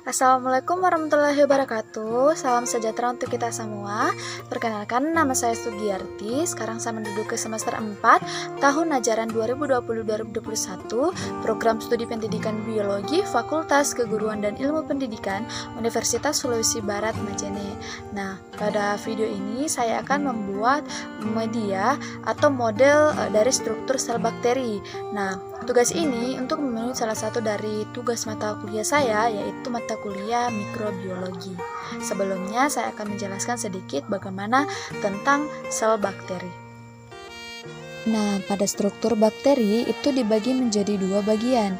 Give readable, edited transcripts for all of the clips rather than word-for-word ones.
Assalamualaikum warahmatullahi wabarakatuh. Salam sejahtera untuk kita semua. Perkenalkan, nama saya Sugiyarti. Sekarang saya menduduki semester 4 tahun ajaran 2020-2021 Program Studi Pendidikan Biologi Fakultas Keguruan dan Ilmu Pendidikan Universitas Sulawesi Barat Majene. Nah, pada video ini saya akan membuat media atau model dari struktur sel bakteri. Nah, tugas ini untuk memenuhi salah satu dari tugas mata kuliah saya, yaitu mata kuliah mikrobiologi. Sebelumnya saya akan menjelaskan sedikit bagaimana tentang sel bakteri. Nah, pada struktur bakteri itu dibagi menjadi dua bagian.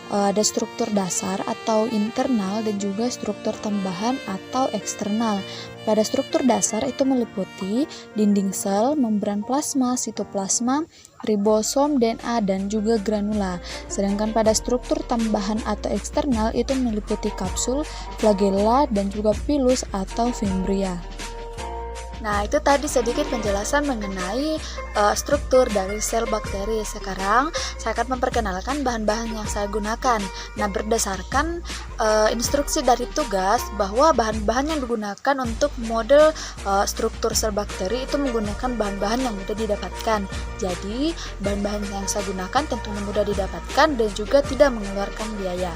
Ada struktur dasar atau internal dan juga struktur tambahan atau eksternal. Pada struktur dasar itu meliputi dinding sel, membran plasma, sitoplasma, ribosom, DNA, dan juga granula. Sedangkan pada struktur tambahan atau eksternal itu meliputi kapsul, flagella, dan juga pilus atau fimbria. Nah, itu tadi sedikit penjelasan mengenai struktur dari sel bakteri. Sekarang saya akan memperkenalkan bahan-bahan yang saya gunakan. Nah, berdasarkan instruksi dari tugas bahwa bahan-bahan yang digunakan untuk model struktur sel bakteri itu menggunakan bahan-bahan yang mudah didapatkan. Jadi, bahan-bahan yang saya gunakan tentunya mudah didapatkan dan juga tidak mengeluarkan biaya.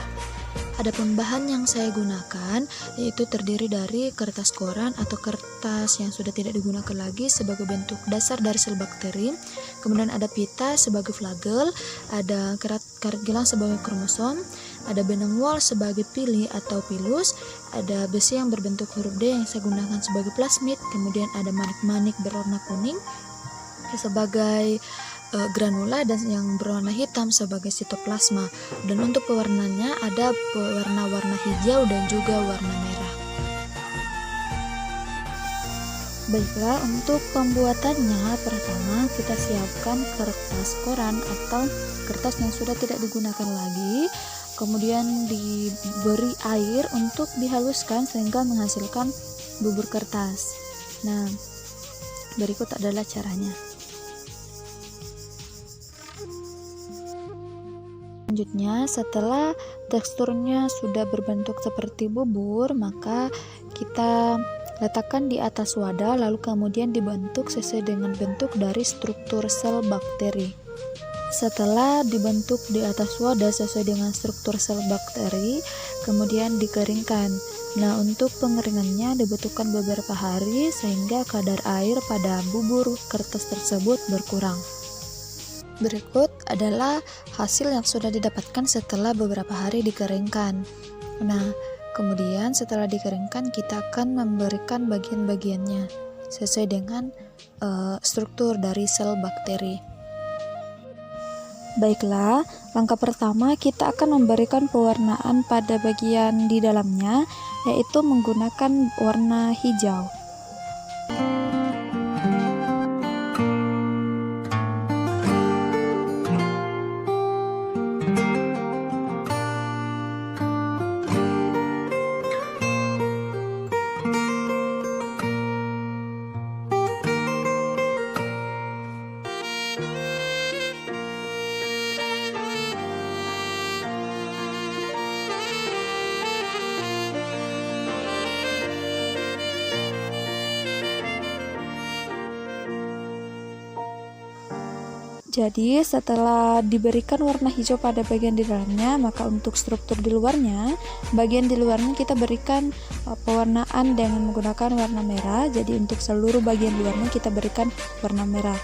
Adapun bahan yang saya gunakan yaitu terdiri dari kertas koran atau kertas yang sudah tidak digunakan lagi sebagai bentuk dasar dari sel bakteri. Kemudian ada pita sebagai flagel, ada karet gelang sebagai kromosom, ada benang wol sebagai pili atau pilus, ada besi yang berbentuk huruf D yang saya gunakan sebagai plasmid, kemudian ada manik-manik berwarna kuning sebagai granula dan yang berwarna hitam sebagai sitoplasma. Dan untuk pewarnanya ada warna-warna hijau dan juga warna merah. Baiklah, untuk pembuatannya pertama kita siapkan kertas koran atau kertas yang sudah tidak digunakan lagi. Kemudian diberi air untuk dihaluskan sehingga menghasilkan bubur kertas. Nah, berikut adalah caranya. Selanjutnya, setelah teksturnya sudah berbentuk seperti bubur, maka kita letakkan di atas wadah lalu kemudian dibentuk sesuai dengan bentuk dari struktur sel bakteri. Setelah dibentuk di atas wadah sesuai dengan struktur sel bakteri, kemudian dikeringkan. Nah, untuk pengeringannya dibutuhkan beberapa hari sehingga kadar air pada bubur kertas tersebut berkurang. Berikut adalah hasil yang sudah didapatkan setelah beberapa hari dikeringkan. Nah, kemudian setelah dikeringkan kita akan memberikan bagian-bagiannya sesuai dengan struktur dari sel bakteri. Baiklah, langkah pertama kita akan memberikan pewarnaan pada bagian di dalamnya, yaitu menggunakan warna hijau. Jadi setelah diberikan warna hijau pada bagian di dalamnya, maka untuk struktur di luarnya, bagian di luarnya kita berikan pewarnaan dengan menggunakan warna merah. Jadi untuk seluruh bagian luarnya kita berikan warna merah.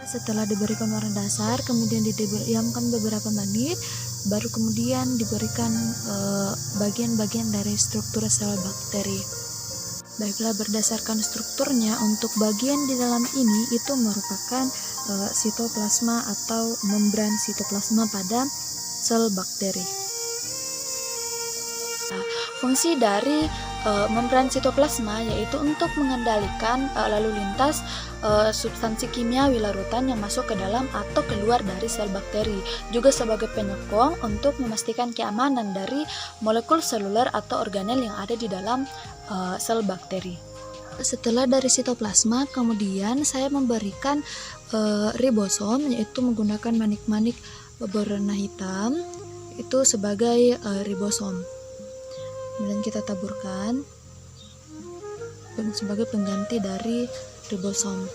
Setelah diberikan warna dasar, kemudian didiamkan beberapa menit, baru kemudian diberikan bagian-bagian dari struktur sel bakteri. Baiklah, berdasarkan strukturnya, untuk bagian di dalam ini itu merupakan sitoplasma atau membran sitoplasma pada sel bakteri. Nah, fungsi dari membran sitoplasma yaitu untuk mengendalikan lalu lintas substansi kimiawi larutan yang masuk ke dalam atau keluar dari sel bakteri, juga sebagai penyokong untuk memastikan keamanan dari molekul seluler atau organel yang ada di dalam sel bakteri. Setelah dari sitoplasma, kemudian saya memberikan ribosom, yaitu menggunakan manik-manik berwarna hitam itu sebagai ribosom. Kemudian kita taburkan sebagai pengganti dari ribosom.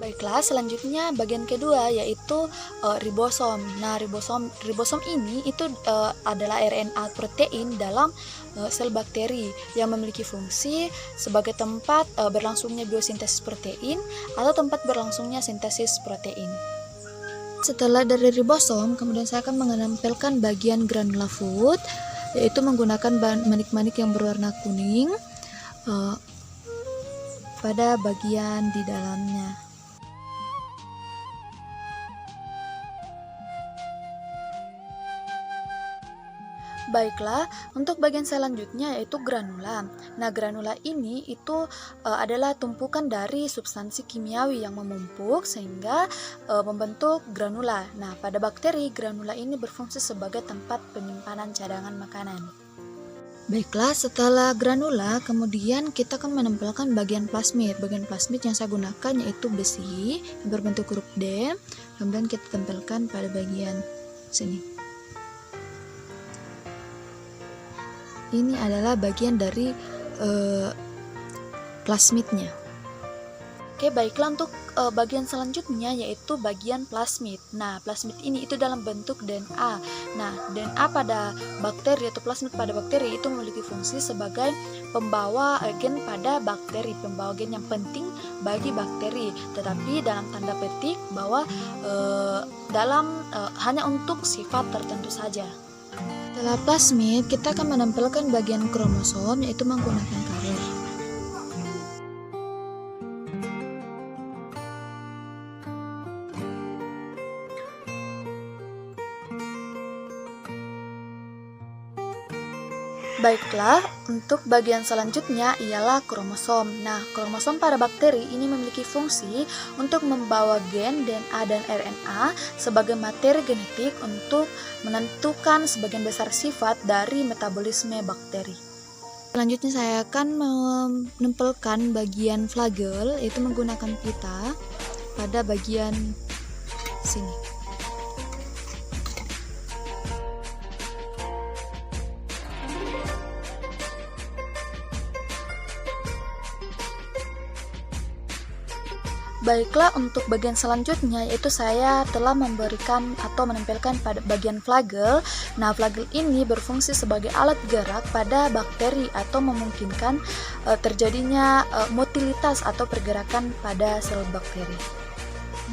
Baiklah, selanjutnya bagian kedua yaitu ribosom. Nah, ribosom ini itu adalah RNA protein dalam sel bakteri yang memiliki fungsi sebagai tempat berlangsungnya biosintesis protein atau tempat berlangsungnya sintesis protein. Setelah dari ribosom, kemudian saya akan menampilkan bagian granula food, yaitu menggunakan manik-manik yang berwarna kuning pada bagian di dalamnya. Baiklah, untuk bagian selanjutnya yaitu granula. Nah, granula ini itu adalah tumpukan dari substansi kimiawi yang memumpuk sehingga membentuk granula. Nah, pada bakteri, granula ini berfungsi sebagai tempat penyimpanan cadangan makanan. Baiklah, setelah granula, kemudian kita akan menempelkan bagian plasmid. Bagian plasmid yang saya gunakan yaitu besi yang berbentuk huruf D, kemudian kita tempelkan pada bagian sini. Ini adalah bagian dari plasmidnya. Oke, baiklah, untuk bagian selanjutnya yaitu bagian plasmid. Nah, plasmid ini itu dalam bentuk DNA. Nah, DNA pada bakteri atau plasmid pada bakteri itu memiliki fungsi sebagai pembawa gen pada bakteri, pembawa gen yang penting bagi bakteri. Tetapi dalam tanda petik bahwa hanya untuk sifat tertentu saja. Setelah plasmid, kita akan menampilkan bagian kromosom, yaitu menggunakan karet. Baiklah, untuk bagian selanjutnya ialah kromosom. Nah, kromosom pada bakteri ini memiliki fungsi untuk membawa gen DNA dan RNA sebagai materi genetik untuk menentukan sebagian besar sifat dari metabolisme bakteri. Selanjutnya saya akan menempelkan bagian flagel, yaitu menggunakan pita pada bagian sini. Baiklah, untuk bagian selanjutnya yaitu saya telah memberikan atau menempelkan pada bagian flagel. Nah, flagel ini berfungsi sebagai alat gerak pada bakteri atau memungkinkan terjadinya motilitas atau pergerakan pada sel bakteri.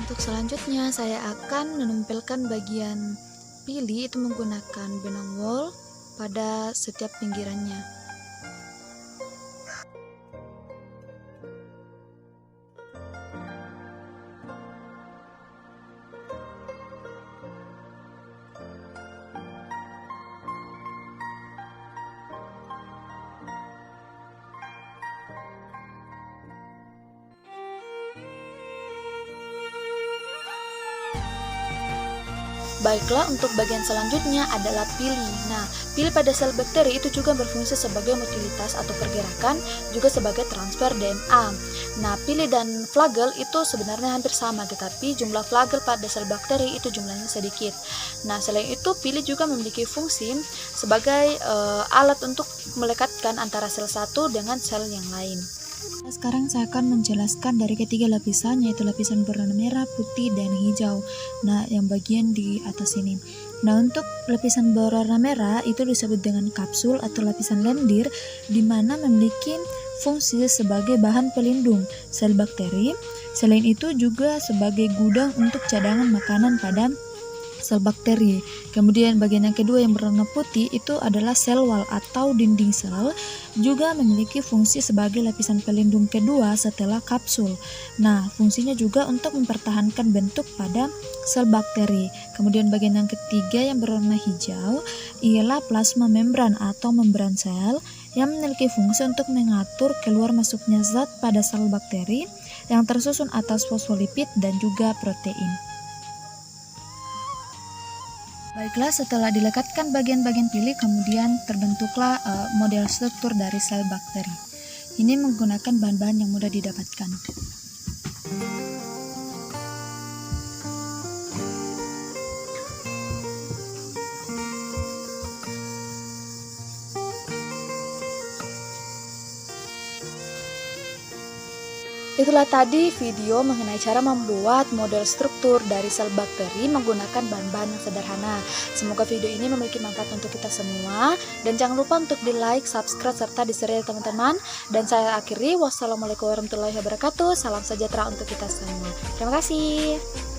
Untuk selanjutnya saya akan menempelkan bagian pili itu menggunakan benang wool pada setiap pinggirannya. Baiklah, untuk bagian selanjutnya adalah pili. Nah, pili pada sel bakteri itu juga berfungsi sebagai motilitas atau pergerakan, juga sebagai transfer DNA. Nah, pili dan flagel itu sebenarnya hampir sama, tetapi jumlah flagel pada sel bakteri itu jumlahnya sedikit. Nah, selain itu, pili juga memiliki fungsi sebagai alat untuk melekatkan antara sel satu dengan sel yang lain. Nah, sekarang saya akan menjelaskan dari ketiga lapisan, yaitu lapisan berwarna merah, putih, dan hijau. Nah, yang bagian di atas ini. Nah, untuk lapisan berwarna merah itu disebut dengan kapsul atau lapisan lendir, di mana memiliki fungsi sebagai bahan pelindung sel bakteri Selain itu juga sebagai gudang untuk cadangan makanan pada sel bakteri. Kemudian bagian yang kedua yang berwarna putih itu adalah sel wall atau dinding sel, juga memiliki fungsi sebagai lapisan pelindung kedua setelah kapsul. Nah, fungsinya juga untuk mempertahankan bentuk pada sel bakteri. Kemudian bagian yang ketiga yang berwarna hijau ialah plasma membran atau membran sel yang memiliki fungsi untuk mengatur keluar masuknya zat pada sel bakteri yang tersusun atas fosfolipid dan juga protein. Baiklah, setelah dilekatkan bagian-bagian pilih, kemudian terbentuklah model struktur dari sel bakteri. Ini menggunakan bahan-bahan yang mudah didapatkan. Itulah tadi video mengenai cara membuat model struktur dari sel bakteri menggunakan bahan-bahan yang sederhana. Semoga video ini memiliki manfaat untuk kita semua. Dan jangan lupa untuk di like, subscribe, serta di-share teman-teman. Dan saya akhiri, wassalamualaikum warahmatullahi wabarakatuh. Salam sejahtera untuk kita semua. Terima kasih.